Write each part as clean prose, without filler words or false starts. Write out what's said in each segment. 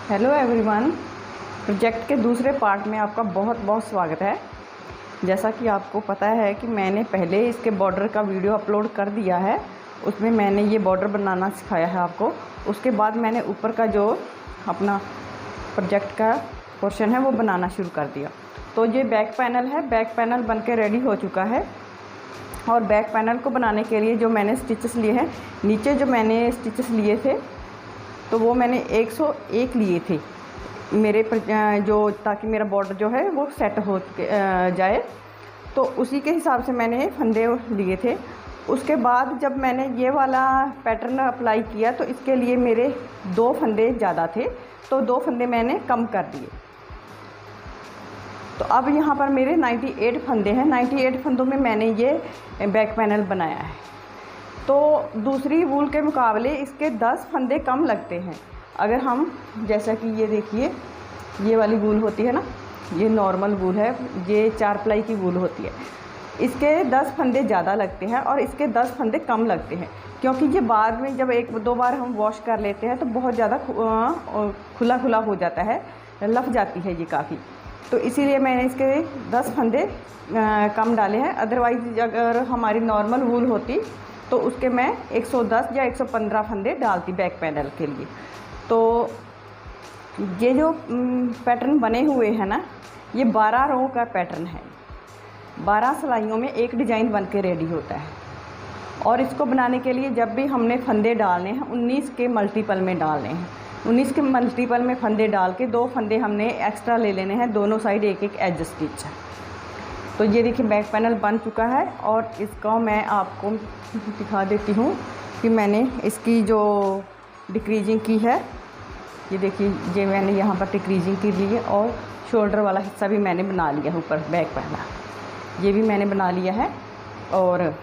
Hello everyone, project के दूसरे part में आपका बहुत बहुत स्वागत है। जैसा कि आपको पता है कि मैंने पहले इसके बॉर्डर का वीडियो अपलोड कर दिया है, उसमें मैंने ये बॉर्डर बनाना सिखाया है आपको। उसके बाद मैंने ऊपर का जो अपना प्रोजेक्ट का पोर्शन है वो बनाना शुरू कर दिया। तो ये बैक पैनल है, बैक पैनल बन के रेडी हो चुका है। और बैक पैनल को बनाने के लिए जो मैंने स्टिचेस लिए हैं, नीचे जो मैंने स्टिचेस लिए थे तो वो मैंने 101 लिए थे मेरे जो, ताकि मेरा बॉर्डर जो है वो सेट हो जाए। तो उसी के हिसाब से मैंने फंदे लिए थे। उसके बाद जब मैंने ये वाला पैटर्न अप्लाई किया तो इसके लिए मेरे 2 फंदे ज़्यादा थे, तो 2 फंदे मैंने कम कर दिए। तो अब यहाँ पर मेरे 98 फंदे हैं। 98 फंदों में मैंने ये बैक पैनल बनाया है। तो दूसरी वूल के मुकाबले इसके 10 फंदे कम लगते हैं। अगर हम, जैसा कि ये देखिए, ये वाली वूल होती है ना, ये नॉर्मल वूल है, ये 4 प्लाई की वूल होती है। इसके 10 फंदे ज़्यादा लगते हैं और इसके 10 फंदे कम लगते हैं, क्योंकि ये बाद में जब 1-2 बार हम वॉश कर लेते हैं तो बहुत ज़्यादा खुला खुला हो जाता है, लफ जाती है ये काफ़ी। तो इसीलिए मैंने इसके 10 फंदे कम डाले हैं। अदरवाइज़ अगर हमारी नॉर्मल वूल होती तो उसके मैं 110 या 115 फंदे डालती बैक पैनल के लिए। तो ये जो पैटर्न बने हुए हैं ना, ये 12 रो का पैटर्न है। 12 सिलाइयों में एक डिज़ाइन बन के रेडी होता है। और इसको बनाने के लिए जब भी हमने फंदे डालने हैं, 19 के मल्टीपल में डालने हैं। 19 के मल्टीपल में फंदे डाल के 2 फंदे हमने एक्स्ट्रा ले लेने हैं, दोनों साइड एक एक एज स्टिच है। तो ये देखिए बैक पैनल बन चुका है। और इसका मैं आपको दिखा देती हूँ कि मैंने इसकी जो डिक्रीजिंग की है, ये देखिए, ये मैंने यहाँ पर डिक्रीजिंग की ली है। और शोल्डर वाला हिस्सा भी मैंने बना लिया है, ऊपर बैक पैनल ये भी मैंने बना लिया है। और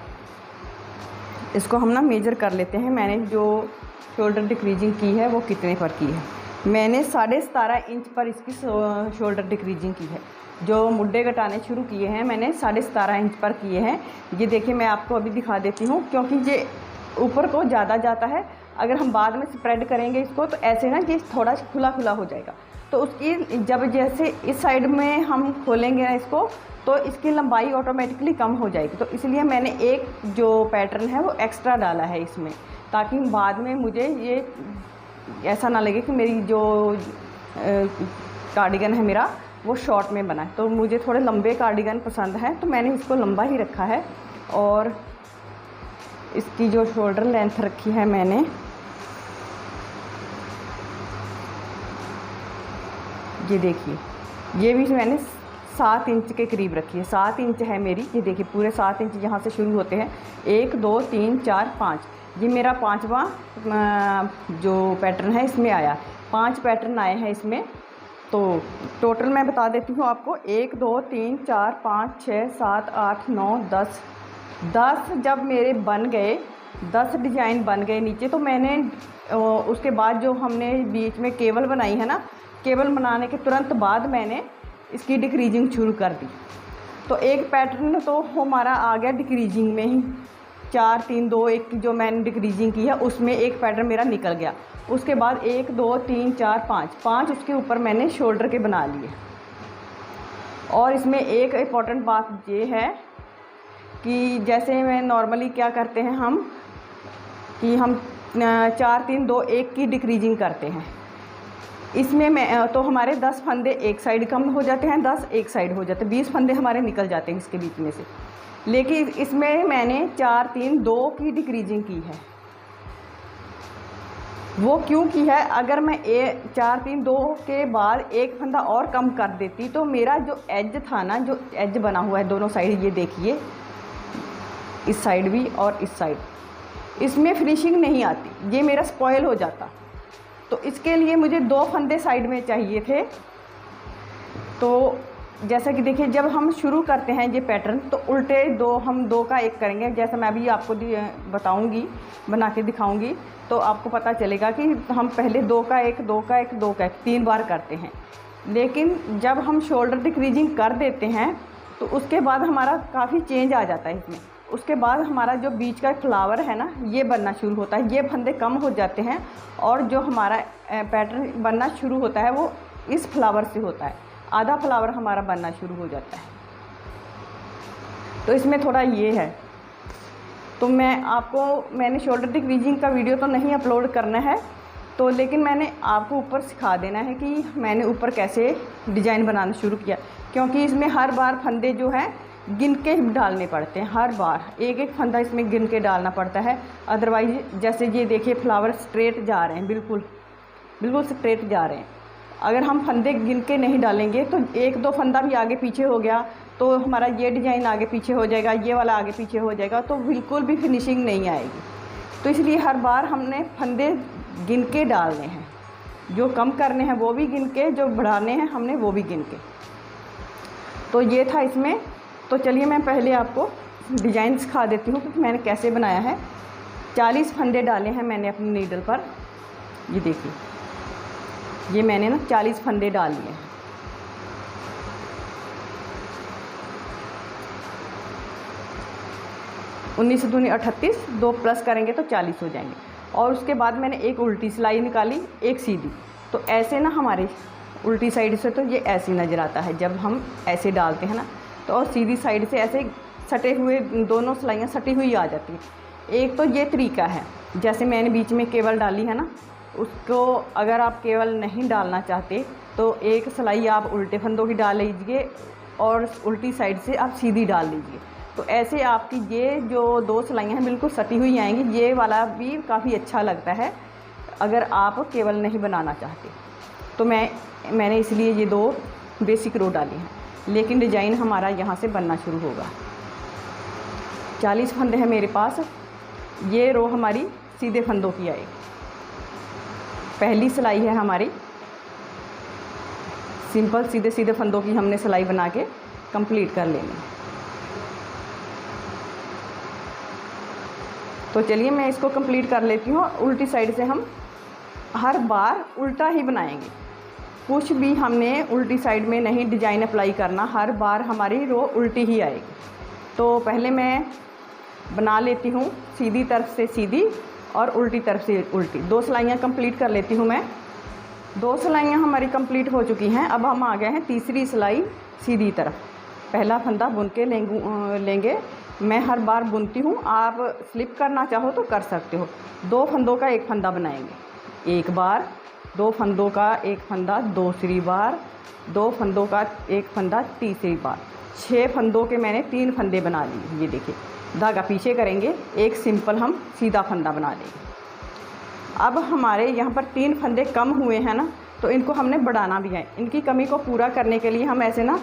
इसको हम ना मेजर कर लेते हैं, मैंने जो शोल्डर डिक्रीजिंग की है वो कितने पर की है। मैंने 17.5 इंच पर इसकी शोल्डर डिक्रीजिंग की है। जो मुड्डे घटाने शुरू किए हैं मैंने 17.5 इंच पर किए हैं। ये देखिए, मैं आपको अभी दिखा देती हूँ, क्योंकि ये ऊपर को ज़्यादा जाता है। अगर हम बाद में स्प्रेड करेंगे इसको तो ऐसे ना ये थोड़ा खुला खुला हो जाएगा। तो उसकी जब जैसे इस साइड में हम खोलेंगे ना इसको, तो इसकी लंबाई ऑटोमेटिकली कम हो जाएगी। तो इसलिए मैंने एक जो पैटर्न है वो एक्स्ट्रा डाला है इसमें, ताकि बाद में मुझे ये ऐसा ना लगे कि मेरी जो कार्डिगन है मेरा वो शॉर्ट में बना है। तो मुझे थोड़े लंबे कार्डिगन पसंद है, तो मैंने इसको लंबा ही रखा है। और इसकी जो शोल्डर लेंथ रखी है मैंने, ये देखिए, ये भी मैंने 7 इंच के करीब रखी है। 7 इंच है मेरी, ये देखिए पूरे 7 इंच यहाँ से शुरू होते हैं। 1 2 3 4 5, ये मेरा 5वां जो पैटर्न है इसमें आया। 5 पैटर्न आए हैं इसमें। तो टोटल मैं बता देती हूँ आपको, 1 2 3 4 5 6 7 8 9 10 जब मेरे बन गए, 10 डिज़ाइन बन गए नीचे, तो मैंने उसके बाद जो हमने बीच में केबल बनाई है ना, केबल बनाने के तुरंत बाद मैंने इसकी डिक्रीजिंग शुरू कर दी। तो एक पैटर्न तो हमारा आ गया डिक्रीजिंग में ही, 4 3 2 1 की जो मैंने डिक्रीजिंग की है उसमें एक पैटर्न मेरा निकल गया। उसके बाद 1 2 3 4 5 उसके ऊपर मैंने शोल्डर के बना लिए। और इसमें एक इम्पॉर्टेंट बात ये है कि जैसे मैं नॉर्मली क्या करते हैं हम, कि हम 4 3 2 1 की डिक्रीजिंग करते हैं। इसमें मैं तो हमारे 10 फंदे एक साइड कम हो जाते हैं, 10 एक साइड हो जाते हैं, 20 फंदे हमारे निकल जाते हैं इसके बीच में से। लेकिन इसमें मैंने 4 3 2 की डिक्रीजिंग की है। वो क्यों की है, अगर मैं 4 3 2 के बाद एक फंदा और कम कर देती तो मेरा जो एज था ना, जो एज बना हुआ है दोनों साइड, ये देखिए, इस साइड भी और इस साइड, इसमें फिनिशिंग नहीं आती, ये मेरा स्पॉयल हो जाता। तो इसके लिए मुझे 2 फंदे साइड में चाहिए थे। तो जैसा कि देखिए, जब हम शुरू करते हैं ये पैटर्न तो उल्टे हम 2 का 1 करेंगे। जैसा मैं अभी आपको बताऊंगी, बना के दिखाऊंगी, तो आपको पता चलेगा कि हम पहले 2 का 1 2 का 1 2 का 1 3 बार करते हैं। लेकिन जब हम शोल्डर डिक्रीजिंग कर देते हैं तो उसके बाद हमारा काफ़ी चेंज आ जाता है इसमें। उसके बाद हमारा जो बीच का फ्लावर है ना, ये बनना शुरू होता है। ये फंदे कम हो जाते हैं और जो हमारा पैटर्न बनना शुरू होता है वो इस फ्लावर से होता है। आधा फ्लावर हमारा बनना शुरू हो जाता है। तो इसमें थोड़ा ये है, तो मैंने शोल्डर डिक्रीजिंग का वीडियो तो नहीं अपलोड करना है, तो लेकिन मैंने आपको ऊपर सिखा देना है कि मैंने ऊपर कैसे डिज़ाइन बनाना शुरू किया, क्योंकि इसमें हर बार फंदे जो हैं गिन के डालने पड़ते हैं। हर बार एक एक फंदा इसमें गिन के डालना पड़ता है, अदरवाइज जैसे ये देखिए फ्लावर स्ट्रेट जा रहे हैं, बिल्कुल स्ट्रेट जा रहे हैं। अगर हम फंदे गिन के नहीं डालेंगे तो एक दो फंदा भी आगे पीछे हो गया तो हमारा ये डिज़ाइन आगे पीछे हो जाएगा, ये वाला आगे पीछे हो जाएगा, तो बिल्कुल भी फिनिशिंग नहीं आएगी। तो इसलिए हर बार हमने फंदे गिन के डालने हैं, जो कम करने हैं वो भी गिन के, जो बढ़ाने हैं हमने वो भी गिन के। तो ये था इसमें। तो चलिए मैं पहले आपको डिज़ाइन सिखा देती हूँ कि मैंने कैसे बनाया है। 40 फंदे डाले हैं मैंने अपनी नीडल पर। ये देखिए, ये मैंने ना 40 फंदे डाल लिए हैं। उन्नीस दूनी 38, 2 प्लस करेंगे तो 40 हो जाएंगे। और उसके बाद मैंने एक उल्टी सिलाई निकाली, एक सीधी। तो ऐसे ना हमारे उल्टी साइड से तो ये ऐसे नज़र आता है जब हम ऐसे डालते हैं ना, तो और सीधी साइड से ऐसे सटे हुए दोनों सिलाइयाँ सटी हुई आ जाती है। एक तो ये तरीका है, जैसे मैंने बीच में केवल डाली है ना, उसको अगर आप केवल नहीं डालना चाहते तो एक सिलाई आप उल्टे फंदों की डाल लीजिए और उल्टी साइड से आप सीधी डाल लीजिए। तो ऐसे आपकी ये जो 2 सिलाइयाँ हैं बिल्कुल सटी हुई आएंगी। ये वाला भी काफ़ी अच्छा लगता है अगर आप केवल नहीं बनाना चाहते। तो मैंने इसलिए ये 2 बेसिक रो डाली हैं, लेकिन डिज़ाइन हमारा यहाँ से बनना शुरू होगा। 40 फंदे हैं मेरे पास। ये रो हमारी सीधे फंदों की आएगी। पहली सिलाई है हमारी सिंपल सीधे सीधे फंदों की, हमने सिलाई बना के कंप्लीट कर लेंगे। तो चलिए मैं इसको कंप्लीट कर लेती हूँ। उल्टी साइड से हम हर बार उल्टा ही बनाएंगे, कुछ भी हमने उल्टी साइड में नहीं डिज़ाइन अप्लाई करना, हर बार हमारी रो उल्टी ही आएगी। तो पहले मैं बना लेती हूँ सीधी तरफ से सीधी और उल्टी तरफ से उल्टी। 2 सिलाइयाँ कंप्लीट कर लेती हूँ मैं। 2 सिलाइयाँ हमारी कंप्लीट हो चुकी हैं। अब हम आ गए हैं तीसरी सिलाई सीधी तरफ। पहला फंदा बुन के लेंगे। मैं हर बार बुनती हूँ, आप स्लिप करना चाहो तो कर सकते हो। 2 फंदों का एक फंदा बनाएंगे, एक बार 2 फंदों का एक फंदा दूसरी बार, 2 फंदों का एक फंदा तीसरी बार। 6 फंदों के मैंने 3 फंदे बना लिए। ये देखिए, धागा पीछे करेंगे, एक सिंपल हम सीधा फंदा बना लेंगे। अब हमारे यहाँ पर 3 फंदे कम हुए हैं ना, तो इनको हमने बढ़ाना भी है। इनकी कमी को पूरा करने के लिए हम ऐसे ना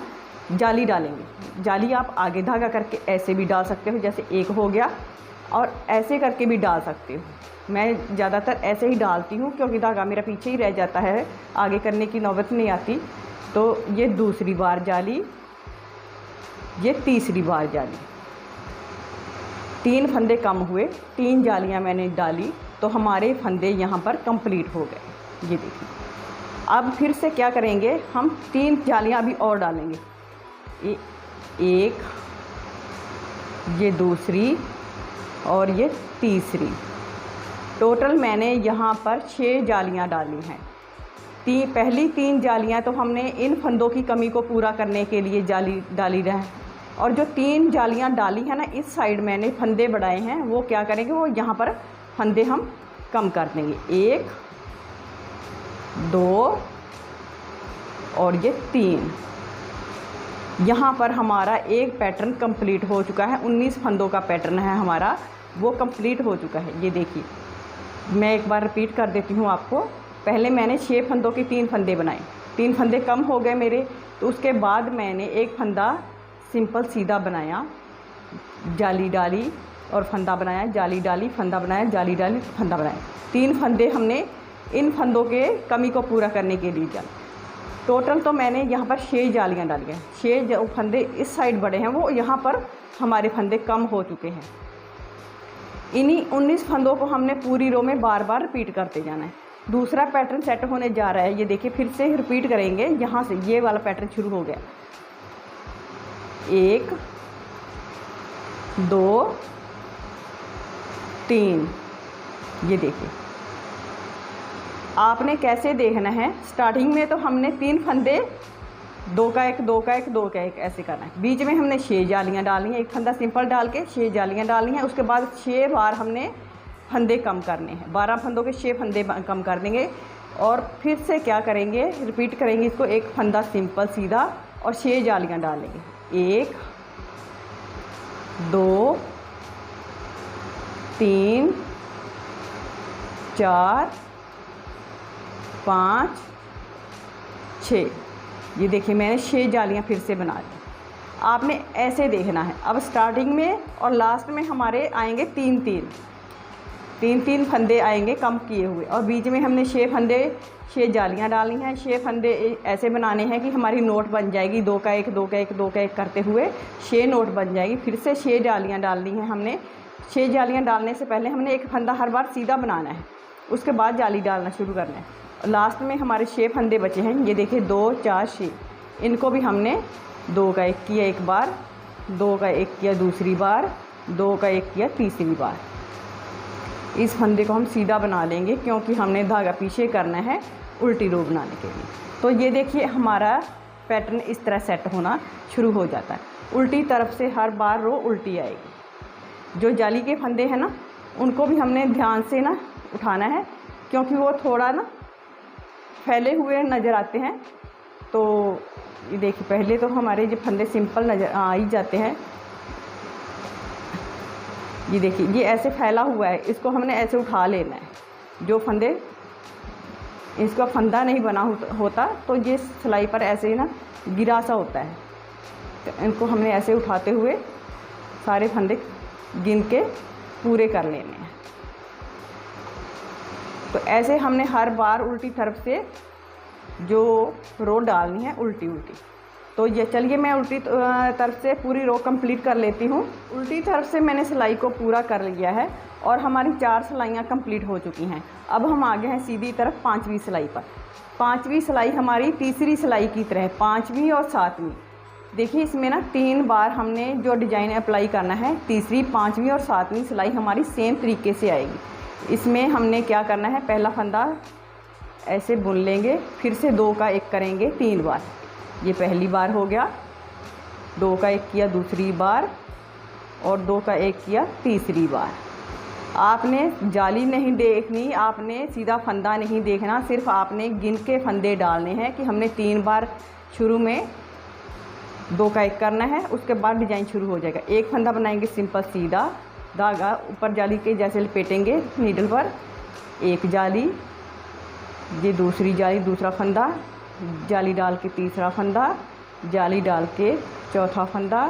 जाली डालेंगे। जाली आप आगे धागा करके ऐसे भी डाल सकते हो, जैसे एक हो गया, और ऐसे करके भी डाल सकते हो। मैं ज़्यादातर ऐसे ही डालती हूँ क्योंकि धागा मेरा पीछे ही रह जाता है, आगे करने की नौबत नहीं आती। तो ये दूसरी बार जाली, ये तीसरी बार जाली। 3 फंदे कम हुए, 3 जालियाँ मैंने डाली, तो हमारे फंदे यहाँ पर कंप्लीट हो गए। ये देखिए, अब फिर से क्या करेंगे, हम 3 जालियाँ अभी और डालेंगे। एक, ये दूसरी और ये तीसरी। टोटल मैंने यहाँ पर 6 जालियाँ डाली हैं। पहली 3 जालियाँ तो हमने इन फंदों की कमी को पूरा करने के लिए जाली डाली है, और जो 3 जालियाँ डाली हैं ना, इस साइड मैंने फंदे बढ़ाए हैं, वो क्या करेंगे, वो यहाँ पर फंदे हम कम कर देंगे। 1, 2 और ये 3। यहाँ पर हमारा एक पैटर्न कंप्लीट हो चुका है। 19 फंदों का पैटर्न है हमारा, वो कंप्लीट हो चुका है। ये देखिए, मैं एक बार रिपीट कर देती हूँ आपको। पहले मैंने 6 फंदों के 3 फंदे बनाए, 3 फंदे कम हो गए मेरे, तो उसके बाद मैंने एक फंदा सिंपल सीधा बनाया, जाली डाली और फंदा बनाया, जाली डाली, फंदा बनाया, जाली डाली, फंदा बनाया। 3 फंदे हमने इन फंदों के कमी को पूरा करने के लिए डाले। टोटल तो मैंने यहाँ पर 6 जालियाँ डाली हैं। 6 जो फंदे इस साइड बड़े हैं, वो यहाँ पर हमारे फंदे कम हो चुके हैं। इन्हीं 19 फंदों को हमने पूरी रो में बार बार रिपीट करते जाना है। दूसरा पैटर्न सेट होने जा रहा है। ये देखिए, फिर से रिपीट करेंगे। यहाँ से ये वाला पैटर्न शुरू हो गया। 1, 2 3। ये देखिए, आपने कैसे देखना है, स्टार्टिंग में तो हमने 3 फंदे 2 का 1 2 का 1 2 का 1 ऐसे करना है। बीच में हमने 6 जालियाँ डालनी है, एक फंदा सिंपल डाल के 6 जालियाँ डालनी है। उसके बाद 6 बार हमने फंदे कम करने हैं, 12 फंदों के 6 फंदे कम कर देंगे। और फिर से क्या करेंगे, रिपीट करेंगे इसको, एक फंदा सिंपल सीधा और 6 जालियाँ डालेंगे। 1 2 3 4 5 6। ये देखिए मैंने 6 जालियाँ फिर से बना दी। आपने ऐसे देखना है। अब स्टार्टिंग में और लास्ट में हमारे आएंगे 3 फंदे आएंगे कम किए हुए, और बीच में हमने 6 जालियाँ डालनी हैं। 6 फंदे ऐसे बनाने हैं कि हमारी नोट बन जाएगी 2 का 1 2 का 1 2 का 1 करते हुए 6 नोट बन जाएगी। फिर से 6 जालियाँ डालनी हैं हमने। 6 जालियाँ डालने से पहले हमने एक फंदा हर बार सीधा बनाना है, उसके बाद जाली डालना शुरू करना है। और लास्ट में हमारे 6 फंदे बचे हैं। ये देखिए 2 4 6, इनको भी हमने 2 का 1 किया एक बार, 2 का 1 किया दूसरी बार, 2 का 1 किया तीसरी बार। इस फंदे को हम सीधा बना लेंगे क्योंकि हमने धागा पीछे करना है उल्टी रो बनाने के लिए। तो ये देखिए हमारा पैटर्न इस तरह सेट होना शुरू हो जाता है। उल्टी तरफ से हर बार रो उल्टी आएगी। जो जाली के फंदे हैं ना, उनको भी हमने ध्यान से ना उठाना है क्योंकि वो थोड़ा ना फैले हुए नज़र आते हैं। तो ये देखिए पहले तो हमारे जो फंदे सिंपल नज़र आ ही जाते हैं। ये देखिए ये ऐसे फैला हुआ है, इसको हमने ऐसे उठा लेना है। जो फंदे, इसका फंदा नहीं बना होता तो ये सिलाई पर ऐसे ही ना गिरा सा होता है। तो इनको हमने ऐसे उठाते हुए सारे फंदे गिन के पूरे कर लेने हैं। तो ऐसे हमने हर बार उल्टी तरफ से जो रो डालनी है उल्टी। तो ये चलिए मैं उल्टी तरफ से पूरी रो कंप्लीट कर लेती हूँ। उल्टी तरफ से मैंने सिलाई को पूरा कर लिया है और हमारी 4 सिलाइयाँ कंप्लीट हो चुकी हैं। अब हम आ गए हैं सीधी तरफ 5वीं सिलाई पर। 5वीं सिलाई हमारी तीसरी सिलाई की तरह, 5वीं और 7वीं। देखिए इसमें ना 3 बार हमने जो डिज़ाइन अप्लाई करना है, तीसरी 5वीं और 7वीं सिलाई हमारी सेम तरीके से आएगी। इसमें हमने क्या करना है, पहला फंदा ऐसे बुन लेंगे, फिर से 2 का 1 करेंगे 3 बार। ये पहली बार हो गया, 2 का 1 किया दूसरी बार और 2 का 1 किया तीसरी बार। आपने जाली नहीं देखनी, आपने सीधा फंदा नहीं देखना, सिर्फ आपने गिन के फंदे डालने हैं कि हमने 3 बार शुरू में 2 का 1 करना है, उसके बाद डिज़ाइन शुरू हो जाएगा। एक फंदा बनाएंगे सिंपल सीधा, धागा ऊपर जाली के जैसे लपेटेंगे नीडल पर, एक जाली, ये दूसरी जाली, दूसरा फंदा, जाली डाल के तीसरा फंदा, जाली डाल के चौथा फंदा,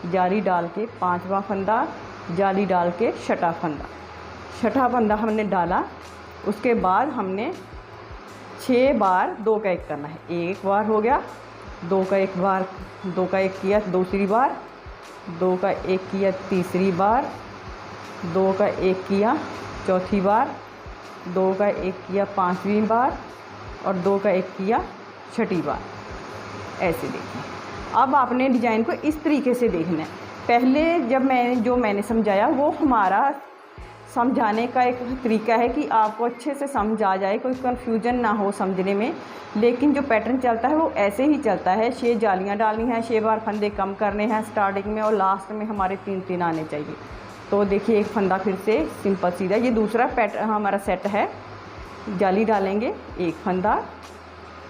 जाली डाल के 5वां फंदा, जाली डाल के छठा फंदा हमने डाला। उसके बाद हमने 6 बार 2 का 1 करना है। एक बार हो गया, 2 का 1 किया दूसरी बार, 2 का 1 किया तीसरी बार, 2 का 1 किया चौथी बार, 2 का 1 किया 5वीं बार और 2 का 1 किया छठी बार। ऐसे देखिए। अब आपने डिज़ाइन को इस तरीके से देखना है। पहले जब मैंने समझाया वो हमारा समझाने का एक तरीका है कि आपको अच्छे से समझ आ जाए, कोई कन्फ्यूजन ना हो समझने में। लेकिन जो पैटर्न चलता है वो ऐसे ही चलता है। 6 जालियाँ डालनी हैं, 6 बार फंदे कम करने हैं स्टार्टिंग में, और लास्ट में हमारे 3 आने चाहिए। तो देखिए एक फंदा फिर से सिंपल सीधा, ये दूसरा पैटर्न हमारा सेट है। जाली डालेंगे, एक फंदा,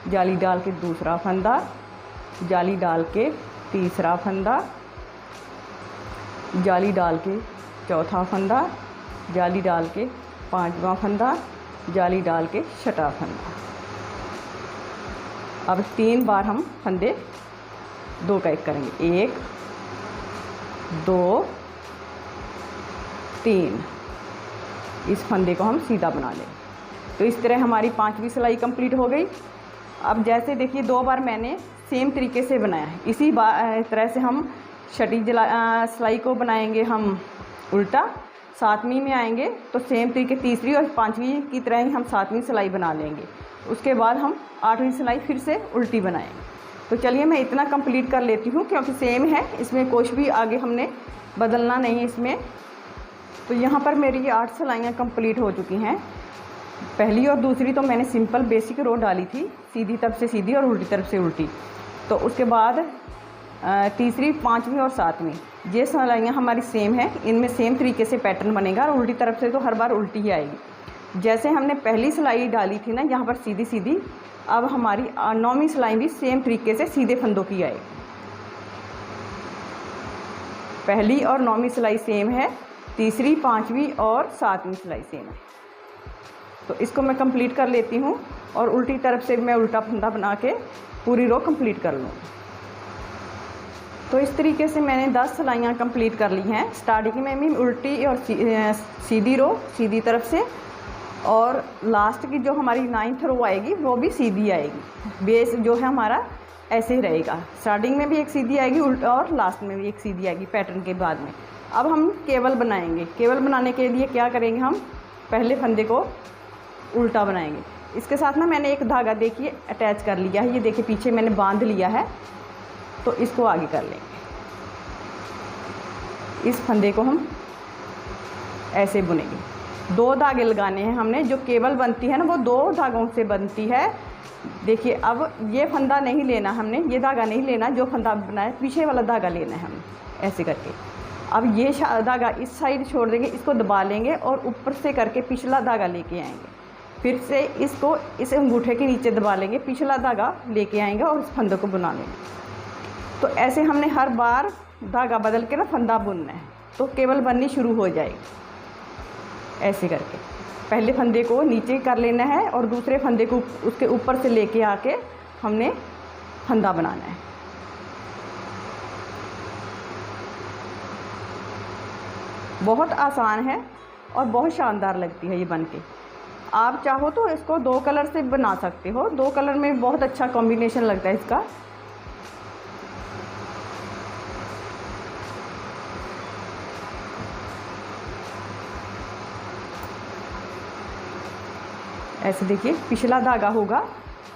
जाली डाल के दूसरा फंदा, जाली डाल के तीसरा फंदा, जाली डाल के चौथा फंदा, जाली डाल के 5वां फंदा, जाली डाल के छठा फंदा। अब 3 बार हम फंदे 2 का 1 करेंगे। 1 2 3। इस फंदे को हम सीधा बना लें। तो इस तरह हमारी 5वीं सिलाई कंप्लीट हो गई। अब जैसे देखिए 2 बार मैंने सेम तरीके से बनाया है, इसी तरह से हम छठी सिलाई को बनाएंगे हम उल्टा। 7वीं में आएंगे तो सेम तरीके तीसरी और 5वीं की तरह ही हम 7वीं सिलाई बना लेंगे। उसके बाद हम 8वीं सिलाई फिर से उल्टी बनाएंगे। तो चलिए मैं इतना कंप्लीट कर लेती हूँ, क्योंकि सेम है, इसमें कुछ भी आगे हमने बदलना नहीं इसमें। तो यहाँ पर मेरी 8 सिलाइयाँ कंप्लीट हो चुकी हैं। पहली और दूसरी तो मैंने सिंपल बेसिक रो डाली थी, सीधी तरफ से सीधी और उल्टी तरफ से उल्टी। तो उसके बाद तीसरी, पाँचवीं और सातवीं ये सिलाइयाँ हमारी सेम है, इनमें सेम तरीके से पैटर्न बनेगा और उल्टी तरफ से तो हर बार उल्टी ही आएगी। जैसे हमने पहली सिलाई डाली थी ना यहाँ पर सीधी सीधी, अब हमारी 9वीं सिलाई भी सेम तरीके से सीधे फंदों की आएगी। पहली और 9वीं सिलाई सेम है, तीसरी, 5वीं और 7वीं सिलाई सेम है। तो इसको मैं कंप्लीट कर लेती हूँ और उल्टी तरफ से मैं उल्टा फंदा बना के पूरी रो कंप्लीट कर लूँ। तो इस तरीके से मैंने 10 सिलाइयाँ कंप्लीट कर ली हैं। स्टार्टिंग में भी उल्टी और सीधी रो सीधी तरफ से, और लास्ट की जो हमारी 9th रो आएगी वो भी सीधी आएगी। बेस जो है हमारा ऐसे ही रहेगा, स्टार्टिंग में भी एक सीधी आएगी और लास्ट में भी एक सीधी आएगी पैटर्न के बाद में। अब हम केवल बनाएंगे। केवल बनाने के लिए क्या करेंगे, हम पहले फंदे को उल्टा बनाएंगे। इसके साथ ना मैंने एक धागा देखिए अटैच कर लिया है, ये देखिए पीछे मैंने बांध लिया है। तो इसको आगे कर लेंगे। इस फंदे को हम ऐसे बुनेंगे। 2 धागे लगाने हैं हमने। जो केवल बनती है ना वो 2 धागों से बनती है। देखिए अब ये फंदा नहीं लेना हमने, ये धागा नहीं लेना, जो फंदा बनाया पीछे वाला धागा लेना है हमें ऐसे करके। अब ये धागा इस साइड छोड़ देंगे, इसको दबा लेंगे और ऊपर से करके पिछला धागा लेके आएंगे। फिर से इसको इस अंगूठे के नीचे दबा लेंगे, पिछला धागा लेके आएंगे और इस फंदे को बुना लेंगे। तो ऐसे हमने हर बार धागा बदल के ना फंदा बुनना है, तो केवल बननी शुरू हो जाएगी। ऐसे करके पहले फंदे को नीचे कर लेना है और दूसरे फंदे को उसके ऊपर से लेके आके हमने फंदा बनाना है। बहुत आसान है और बहुत शानदार लगती है ये बन के। आप चाहो तो इसको 2 कलर से बना सकते हो, 2 कलर में बहुत अच्छा कॉम्बिनेशन लगता है इसका। ऐसे देखिए पिछला धागा होगा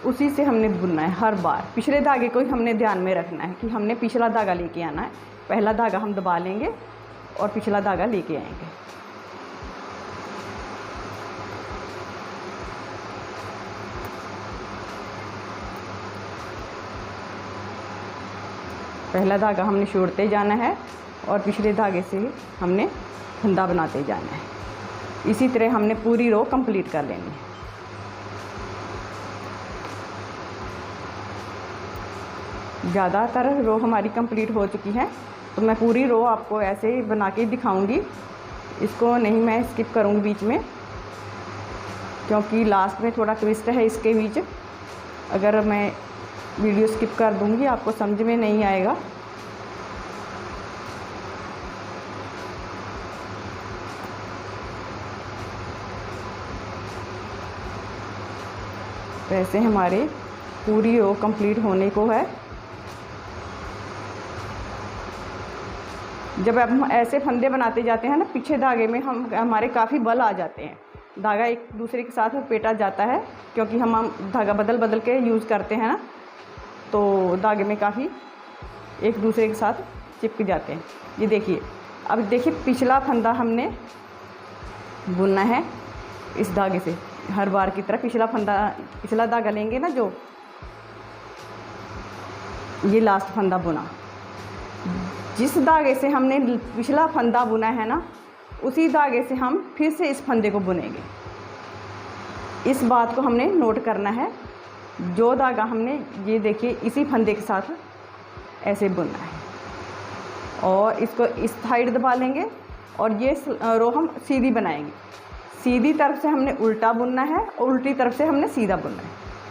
उसी से हमने बुनना है हर बार। पिछले धागे को ही हमने ध्यान में रखना है कि हमने पिछला धागा लेके आना है। पहला धागा हम दबा लेंगे और पिछला धागा लेके आएंगे। पहला धागा हमने छोड़ते जाना है और पिछले धागे से हमने फंदा बनाते जाना है। इसी तरह हमने पूरी रो कंप्लीट कर लेनी है। ज़्यादातर रो हमारी कंप्लीट हो चुकी है, तो मैं पूरी रो आपको ऐसे ही बना के दिखाऊंगी। इसको नहीं मैं स्किप करूंगी बीच में, क्योंकि लास्ट में थोड़ा ट्विस्ट है इसके बीच। अगर मैं वीडियो स्किप कर दूंगी आपको समझ में नहीं आएगा। तो ऐसे हमारे पूरी रो कंप्लीट होने को है। जब हम ऐसे फंदे बनाते जाते हैं ना, पीछे धागे में हमारे काफ़ी बल आ जाते हैं। धागा एक दूसरे के साथ पेटा जाता है, क्योंकि हम धागा बदल बदल के यूज़ करते हैं ना, तो धागे में काफ़ी एक दूसरे के साथ चिपक जाते हैं। ये देखिए, अब देखिए पिछला फंदा हमने बुनना है इस धागे से। हर बार की तरह पिछला धागा लेंगे ना, जो ये लास्ट फंदा बुना। जिस धागे से हमने पिछला फंदा बुना है ना, उसी धागे से हम फिर से इस फंदे को बुनेंगे। इस बात को हमने नोट करना है। जो धागा हमने ये देखिए इसी फंदे के साथ ऐसे बुनना है और इसको इस साइड दबा लेंगे और ये रो हम सीधी बनाएंगे। सीधी तरफ से हमने उल्टा बुनना है और उल्टी तरफ से हमने सीधा बुनना है।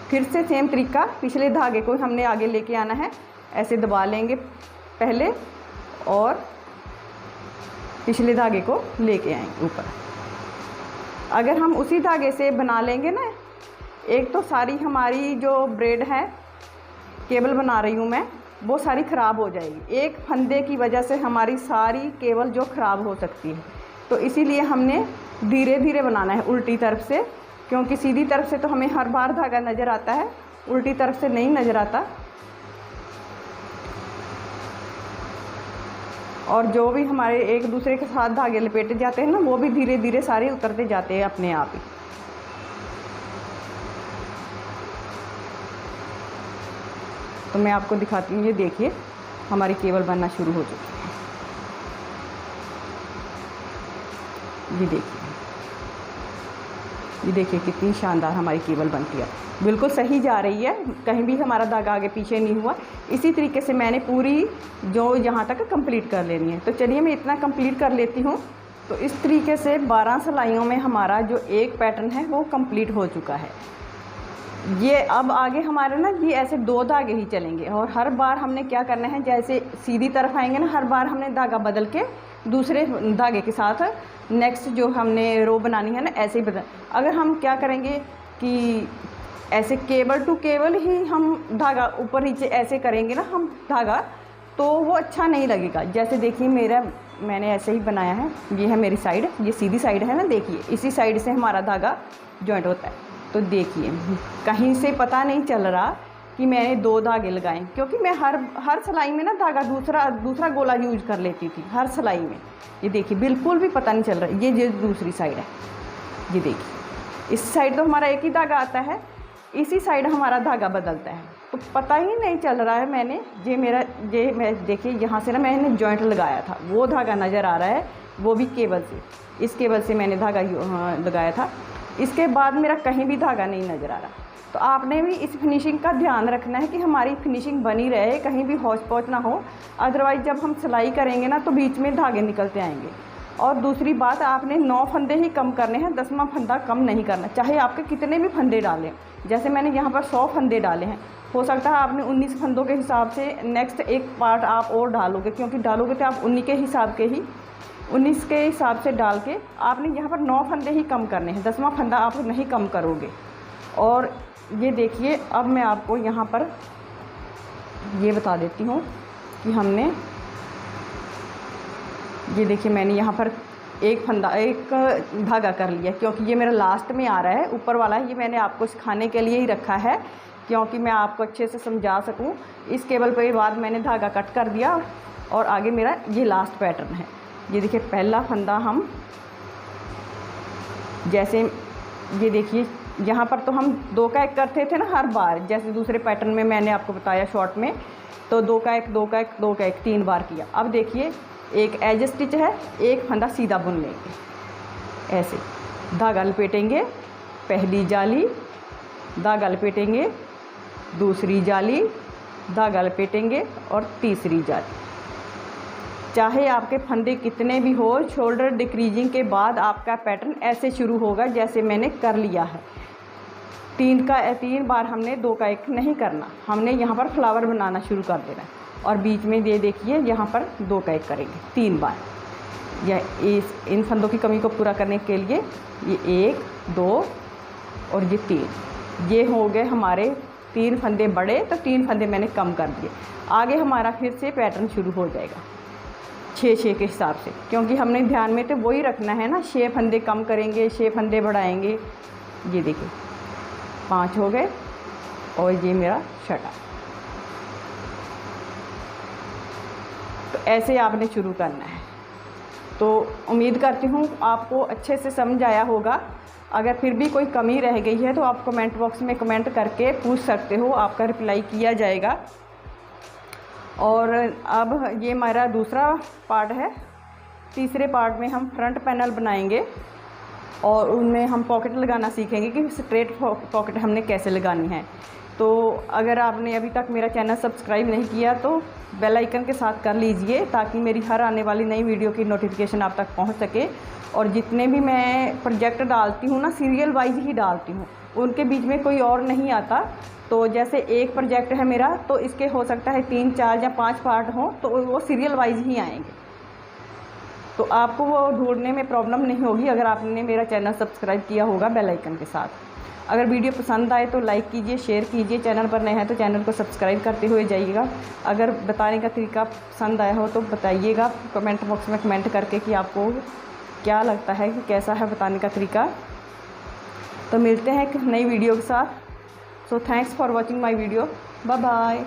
फिर से सेम तरीका, पिछले धागे को हमने आगे लेके आना है। ऐसे दबा लेंगे पहले और पिछले धागे को लेके आएंगे ऊपर। अगर हम उसी धागे से बना लेंगे ना, एक तो सारी हमारी जो ब्रेड है केबल बना रही हूँ मैं, वो सारी ख़राब हो जाएगी। एक फंदे की वजह से हमारी सारी केबल जो ख़राब हो सकती है। तो इसीलिए हमने धीरे धीरे बनाना है उल्टी तरफ से, क्योंकि सीधी तरफ से तो हमें हर बार धागा नज़र आता है, उल्टी तरफ से नहीं नज़र आता। और जो भी हमारे एक दूसरे के साथ धागे लपेटे जाते हैं ना, वो भी धीरे धीरे सारे उतरते जाते हैं अपने आप ही। तो मैं आपको दिखाती हूँ, ये देखिए हमारी केबल बनना शुरू हो चुकी है। ये देखिए कितनी शानदार हमारी केबल बनती है, बिल्कुल सही जा रही है, कहीं भी हमारा धागा आगे पीछे नहीं हुआ। इसी तरीके से मैंने पूरी जो यहाँ तक कंप्लीट कर लेनी है। तो चलिए मैं इतना कंप्लीट कर लेती हूँ। तो इस तरीके से 12 सिलाइयों में हमारा जो एक पैटर्न है वो कंप्लीट हो चुका है। ये अब आगे हमारे ना ये ऐसे 2 धागे ही चलेंगे, और हर बार हमने क्या करना है, जैसे सीधी तरफ आएंगे ना, हर बार हमने धागा बदल के दूसरे धागे के साथ नेक्स्ट जो हमने रो बनानी है ना, ऐसे ही बदल। अगर हम क्या करेंगे कि ऐसे केबल टू केबल ही हम धागा ऊपर नीचे ऐसे करेंगे ना हम धागा, तो वो अच्छा नहीं लगेगा। जैसे देखिए मैंने ऐसे ही बनाया है, ये है मेरी साइड, ये सीधी साइड है ना, देखिए इसी साइड से हमारा धागा जॉइंट होता है। तो देखिए कहीं से पता नहीं चल रहा कि मैंने 2 धागे लगाए, क्योंकि मैं हर सिलाई में ना धागा दूसरा गोला यूज कर लेती थी हर सिलाई में। ये देखिए बिल्कुल भी पता नहीं चल रहा। ये दूसरी साइड है, ये देखिए इस साइड तो हमारा एक ही धागा आता है, इसी साइड हमारा धागा बदलता है, तो पता ही नहीं चल रहा है। मैं देखिए यहाँ से ना मैंने जॉइंट लगाया था, वो धागा नज़र आ रहा है, वो भी केबल से, इस केबल से मैंने धागा लगाया था। इसके बाद मेरा कहीं भी धागा नहीं नज़र आ रहा। तो आपने भी इस फिनिशिंग का ध्यान रखना है कि हमारी फिनिशिंग बनी रहे, कहीं भी हौच पौच ना हो, अदरवाइज़ जब हम सिलाई करेंगे ना तो बीच में धागे निकलते आएंगे। और दूसरी बात, आपने 9 फंदे ही कम करने हैं, 10वां फंदा कम नहीं करना, चाहे आपके कितने भी फंदे डालें। जैसे मैंने यहाँ पर 100 फंदे डाले हैं, हो सकता है आपने 19 फंदों के हिसाब से नेक्स्ट एक पार्ट आप और डालोगे, क्योंकि डालोगे तो आप 19 के हिसाब से डाल के आपने यहाँ पर 9 फंदे ही कम करने हैं, 10वां फंदा आप नहीं कम करोगे। और ये देखिए अब मैं आपको यहाँ पर ये बता देती हूँ कि हमने, ये देखिए मैंने यहाँ पर एक धागा कर लिया, क्योंकि ये मेरा लास्ट में आ रहा है, ऊपर वाला ये मैंने आपको सिखाने के लिए ही रखा है, क्योंकि मैं आपको अच्छे से समझा सकूँ। इस केबल पर बाद मैंने धागा कट कर दिया, और आगे मेरा ये लास्ट पैटर्न है। ये देखिए पहला फंदा हम जैसे, ये देखिए यहाँ पर तो हम 2 का 1 करते थे ना हर बार, जैसे दूसरे पैटर्न में मैंने आपको बताया शॉर्ट में, तो 2 का 1 2 का 1 2 का 1 3 बार किया। अब देखिए एक एज स्टिच है, एक फंदा सीधा बुन लेंगे, ऐसे धागा लपेटेंगे, पहली जाली, धागा लपेटेंगे, दूसरी जाली, धागा लपेटेंगे, और तीसरी जाली। चाहे आपके फंदे कितने भी हो, शोल्डर डिक्रीजिंग के बाद आपका पैटर्न ऐसे शुरू होगा जैसे मैंने कर लिया है। 3 बार हमने 2 का 1 नहीं करना, हमने यहाँ पर फ्लावर बनाना शुरू कर देना है, और बीच में ये देखिए यहाँ पर 2 का 1 करेंगे 3 बार। इन फंदों की कमी को पूरा करने के लिए ये 1 2 और ये 3, ये हो गए हमारे 3 फंदे बड़े, तो 3 फंदे मैंने कम कर दिए। आगे हमारा फिर से पैटर्न शुरू हो जाएगा 6-6 के हिसाब से, क्योंकि हमने ध्यान में तो वही रखना है ना, 6 फंदे कम करेंगे, 6 फंदे बढ़ाएंगे। ये देखिए 5 हो गए, और ये मेरा छठा। तो ऐसे आपने शुरू करना है। तो उम्मीद करती हूँ आपको अच्छे से समझ आया होगा। अगर फिर भी कोई कमी रह गई है तो आप कमेंट बॉक्स में कमेंट करके पूछ सकते हो, आपका रिप्लाई किया जाएगा। और अब ये हमारा दूसरा पार्ट है। तीसरे पार्ट में हम फ्रंट पैनल बनाएंगे, और उनमें हम पॉकेट लगाना सीखेंगे कि स्ट्रेट पॉकेट हमने कैसे लगानी है। तो अगर आपने अभी तक मेरा चैनल सब्सक्राइब नहीं किया तो बेल आइकन के साथ कर लीजिए, ताकि मेरी हर आने वाली नई वीडियो की नोटिफिकेशन आप तक पहुंच सके। और जितने भी मैं प्रोजेक्ट डालती हूँ ना, सीरियल वाइज ही डालती हूँ, उनके बीच में कोई और नहीं आता। तो जैसे एक प्रोजेक्ट है मेरा, तो इसके हो सकता है 3 4 या 5 पार्ट हों, तो वो सीरियल वाइज ही आएंगे, तो आपको वो ढूंढने में प्रॉब्लम नहीं होगी अगर आपने मेरा चैनल सब्सक्राइब किया होगा बेल आइकन के साथ। अगर वीडियो पसंद आए तो लाइक कीजिए, शेयर कीजिए, चैनल पर नए हैं तो चैनल को सब्सक्राइब करते हुए जाइएगा। अगर बताने का तरीका पसंद आया हो तो बताइएगा कमेंट बॉक्स में कमेंट करके कि आपको क्या लगता है कि कैसा है बताने का तरीका। तो मिलते हैं एक नई वीडियो के साथ। So thanks for watching my video. Bye bye.